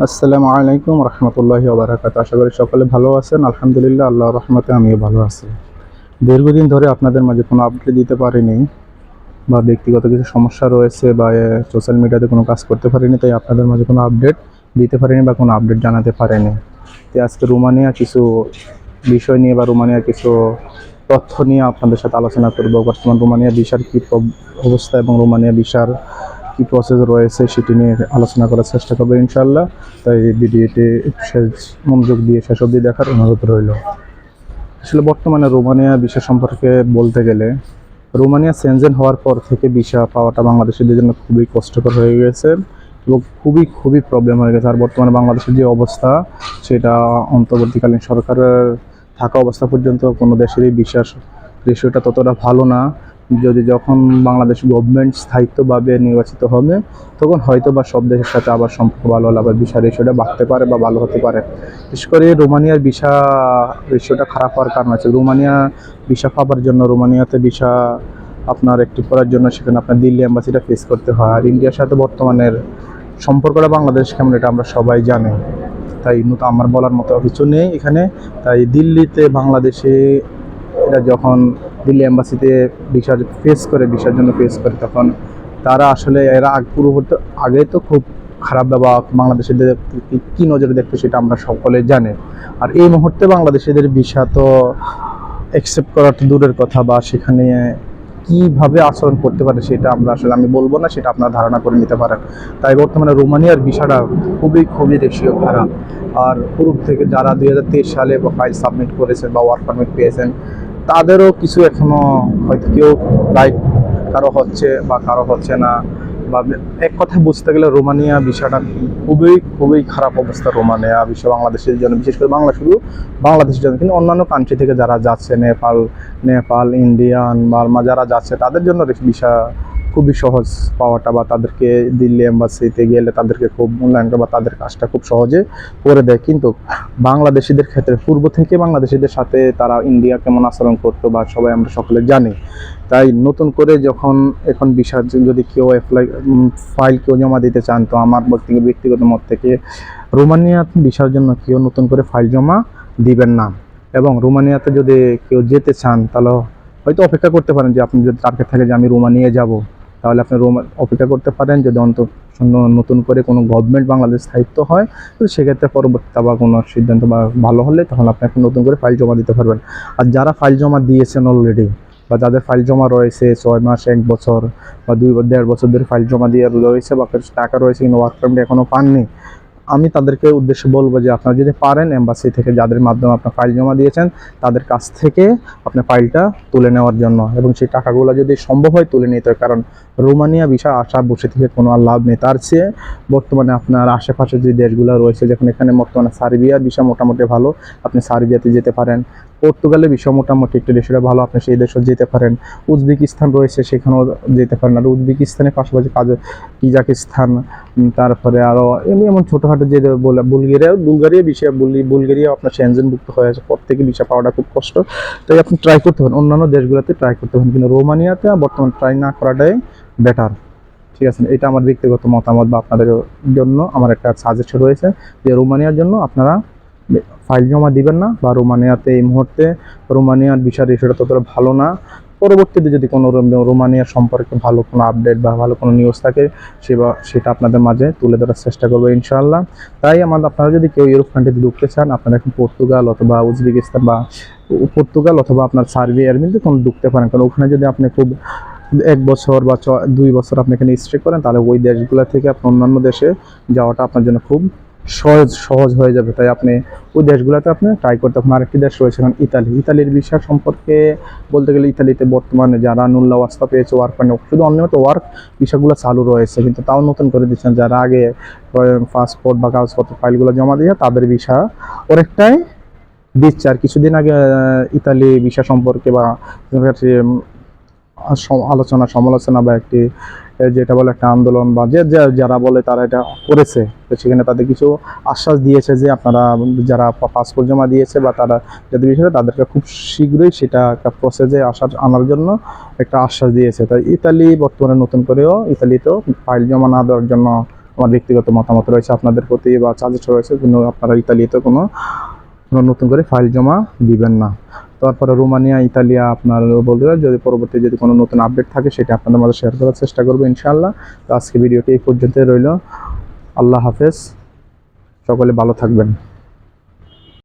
আসসালামু আলাইকুম রহমতুল্লাহি ওয়া বারাকাতুহু। আশা করি সকলে ভালো আছেন। আলহামদুলিল্লাহ, আল্লাহর রহমতে আমিও ভালো আছি। দীর্ঘদিন ধরে আপনাদের মাঝে কোনো আপডেট দিতে পারিনি, বা ব্যক্তিগত কিছু সমস্যা রয়েছে, বা সোশ্যাল মিডিয়াতে কোনো কাজ করতে পারিনি, তাই আপনাদের মাঝে কোনো আপডেট দিতে পারিনি বা কোনো আপডেট জানাতে পারিনি। তো আজকে রোমানিয়া কিছু বিষয় নিয়ে বা রোমানিয়ার কিছু তথ্য নিয়ে আপনাদের সাথে আলোচনা করব। বর্তমান রোমানিয়া ভিসার কী অবস্থা এবং রোমানিয়া ভিসার কী প্রসেস রয়েছে সেটি নিয়ে আলোচনা করার চেষ্টা করবো ইনশাআল্লাহ। তাই ভিডিওটি একটু শেষ মনোযোগ দিয়ে শেষ অবধি দেখার অনুরোধ রইল। আসলে বর্তমানে রোমানিয়া ভিসা সম্পর্কে বলতে গেলে, রোমানিয়া সেনজেন হওয়ার পর থেকে ভিসা পাওয়াটা বাংলাদেশিদের জন্য খুবই কষ্টকর হয়ে গেছে এবং খুবই খুবই প্রবলেম হয়ে গেছে। আর বর্তমানে বাংলাদেশের যে অবস্থা, সেটা অন্তর্বর্তীকালীন সরকারের থাকা অবস্থা পর্যন্ত কোনো দেশেরই ভিসার রেশিওটা ততটা ভালো না। যখন বাংলাদেশ গভর্নমেন্ট স্থায়িত্বভাবে নির্বাচিত হবে, তখন হয়তো বা সব দেশের সাথে আবার সম্পর্ক ভালো হলে আবার ভিসা রেশিওটা বাড়তে পারে বা ভালো হতে পারে। বিশেষ করে রোমানিয়ার ভিসা রেশিওটা খারাপ হওয়ার কারণ আছে, রোমানিয়া ভিসা পাওয়ার জন্য, রোমানিয়াতে ভিসা আপনার অ্যাক্টিভ করার জন্য সেখানে আপনার দিল্লি এম্বাসিটা ফেস করতে হয়। আর ইন্ডিয়ার সাথে বর্তমানের সম্পর্কটা বাংলাদেশ কেমন এটা আমরা সবাই জানি, তাই নতুন আমার বলার মতো কিছু নেই এখানে। তাই দিল্লিতে বাংলাদেশে এরা যখন দিল্লি এম্বাসিতে ভিসার জন্য ফেস করে, তখন তারা আসলে এরা পূর্ববর্তী আগে তো খুব খারাপ ব্যবহার বাংলাদেশিদের কী নজরে দেখতো সেটা আমরা সকলে জানি। আর এই মুহূর্তে বাংলাদেশিদের ভিসা তো অ্যাকসেপ্ট করাটা দূরের কথা, বা সেখানে কীভাবে আচরণ করতে পারে সেটা আমি বলবো না, সেটা আপনারা ধারণা করে নিতে পারেন। তাই বর্তমানে রোমানিয়ার ভিসাটা খুবই খুবই রেশিও খারাপ। আর পূর্ব থেকে যারা 2023 সালে ফাইল সাবমিট করেছেন বা ওয়ার্ক পারমিট পেয়েছেন, তাদেরও কিছু এখনও হয়তো কেউ রাইট কারো হচ্ছে বা কারো হচ্ছে না। বা এক কথায় বুঝতে গেলে রোমানিয়া ভিসাটা খুবই খুবই খারাপ অবস্থা। রোমানিয়া ভিসা বাংলাদেশের জন্য, বিশেষ করে বাংলাদেশের জন্য, কিন্তু অন্যান্য কান্ট্রি থেকে যারা যাচ্ছে, নেপাল, ইন্ডিয়ান, বার্মা যারা যাচ্ছে, তাদের জন্য ভিসা খুবই সহজ পাওয়াটা, বা তাদেরকে দিল্লি এম্বাসিতে গেলে তাদেরকে খুব মূল্যায়ন করে বা তাদের কাজটা খুব সহজে করে দেয়। কিন্তু বাংলাদেশিদের ক্ষেত্রে পূর্ব থেকে বাংলাদেশিদের সাথে তারা ইন্ডিয়া কেমন আচরণ করতো বা সবাই আমরা সকলে জানি। তাই নতুন করে যখন এখন ভিসা যদি কেউ ফাইল কেউ জমা দিতে চান, তো আমার ব্যক্তিগত মত থেকে রোমানিয়া ভিসার জন্য কেউ নতুন করে ফাইল জমা দিবেন না। এবং রোমানিয়াতে যদি কেউ যেতে চান, তাহলে হয়তো অপেক্ষা করতে পারেন, যে আপনি যদি টার্গেট থাকে যে আমি রোমানিয়া যাব, তাহলে আপনি অপেক্ষা করতে পারেন। যদি নতুন করে কোনো গভর্নমেন্ট বাংলাদেশ স্থায়িত্ব হয়, তো সেক্ষেত্রে পরবর্তীতে আবার কোনো সিদ্ধান্ত বা ভালো হলে তখন আপনি এখন নতুন করে ফাইল জমা দিতে পারবেন। আর যারা ফাইল জমা দিয়েছেন অলরেডি, বা যাদের ফাইল জমা রয়েছে 6 মাস, 1 বছর বা 1.5 বছর ধরে ফাইল জমা দিয়ে রয়েছে, বা টাকা রয়েছে কিন্তু ওয়ার্ক পারমিট এখনও পাননি, আমি তাদেরকে উদ্দেশ্যে বলবো যে আপনারা যদি পারেন এম্বাসি থেকে যাদের মাধ্যমে আপনার ফাইল জমা দিয়েছেন, তাদের কাছ থেকে আপনার ফাইলটা তুলে নেওয়ার জন্য, এবং সেই টাকাগুলো যদি সম্ভব হয় তুলে নিতে হয়। কারণ রোমানিয়া ভিসা আসা বসে থেকে কোনো আর লাভ নেই। তার চেয়ে বর্তমানে আপনার আশেপাশে যে দেশগুলো রয়েছে, যেখানে এখানে বর্তমানে সার্বিয়ার ভিসা মোটামুটি ভালো, আপনি সার্বিয়াতে যেতে পারেন। পর্তুগালের ভিসা মোটামুটি একটু দেশটা ভালো, আপনি সেই দেশেও যেতে পারেন। উজবেকিস্তান রয়েছে, সেখানেও যেতে পারেন। আর উজবেকিস্তানের পাশাপাশি কাজাকিস্তান, তারপরে আরও এমন ছোটোখাটো যে বুলগেরিয়া আপনার সেনজেনভুক্ত হয়ে আছে, পর থেকে ভিসা পাওয়াটা খুব কষ্ট। তাই আপনি ট্রাই করতে পারেন, অন্যান্য দেশগুলোতে ট্রাই করতে পারেন, কিন্তু রোমানিয়াতে বর্তমান ট্রাই না করাটাই বেটার। ঠিক আছে, এটা আমার ব্যক্তিগত মতামত, বা আপনাদের জন্য আমার একটা সাজেশন রয়েছে যে রোমানিয়ার জন্য আপনারা ফাইল জমা দিবেন না, বা রোমানিয়াতে এই মুহূর্তে রোমানিয়ার ভিসা রেশিওটা ততটা ভালো না। পরবর্তীতে যদি কোনো রোমানিয়া সম্পর্কে ভালো কোনো আপডেট বা ভালো কোনো নিউজ থাকে, সেটা আপনাদের মাঝে তুলে ধরার চেষ্টা করবো ইনশাআল্লাহ। তাই আপনারা যদি কেউ ইউরোপ কান্ট্রিতে ঢুকতে চান, আপনারা এখন পর্তুগাল অথবা উজবেকিস্তান বা আপনার সার্বিয়ার মধ্যে কোনো ঢুকতে পারেন। কারণ ওখানে যদি আপনি খুব 1 বছর বা 2 বছর আপনি এখানে স্টে করেন, তাহলে ওই দেশগুলো থেকে আপনি অন্যান্য দেশে যাওয়াটা আপনার জন্য খুব সহজ হয়ে যাবে। তাই আপনি ওই দেশগুলোতে আপনি ট্রাই করতে পারেন। আরেকটি দেশ রয়েছে এখন ইতালির ভিসা সম্পর্কে বলতে গেলে, ইতালিতে বর্তমানে যারা নুল্লা ওয়াস্তা পেয়েছে ওয়ার্ক পারমিট, শুধু অনিয়মিত ওয়ার্ক ভিসাগুলো চালু রয়েছে, কিন্তু তাও নতুন করে দিচ্ছেন। যারা আগে পাসপোর্ট বা কাগজপত্র ফাইলগুলো জমা দিয়ে তাদের ভিসা অনেকটাই দিচ্ছে। আর কিছুদিন আগে ইতালি ভিসা সম্পর্কে বা আলোচনা সমালোচনা বা একটি যেটা বলে একটা আন্দোলন, বা যারা বলে তারা এটা করেছে, তো সেখানে তাদের কিছু আশ্বাস দিয়েছে যে আপনারা যারা পাসপোর্ট জমা দিয়েছে বা তারা যাদের বিষয়ে, তাদেরকে খুব শীঘ্রই সেটা একটা প্রসেসে আনার জন্য একটা আশ্বাস দিয়েছে। তাই ইতালি বর্তমানে নতুন করেও ইতালিতেও ফাইল জমা না দেওয়ার জন্য আমার ব্যক্তিগত মতামত রয়েছে আপনাদের প্রতি বা সাজেস্ট রয়েছে, কিন্তু আপনারা ইতালিতে কোনো নতুন করে ফাইল জমা দিবেন না। তারপরে রোমানিয়া, ইতালিয়া আপনার বলতে যদি পরবর্তী যদি কোনো নতুন আপডেট থাকে সেটা আপনাদের মাঝে শেয়ার করার চেষ্টা করবো ইনশাআল্লাহ। তো আজকে ভিডিওটি এই পর্যন্তই রইল। আল্লাহ হাফেজ, সকলে ভালো থাকবেন।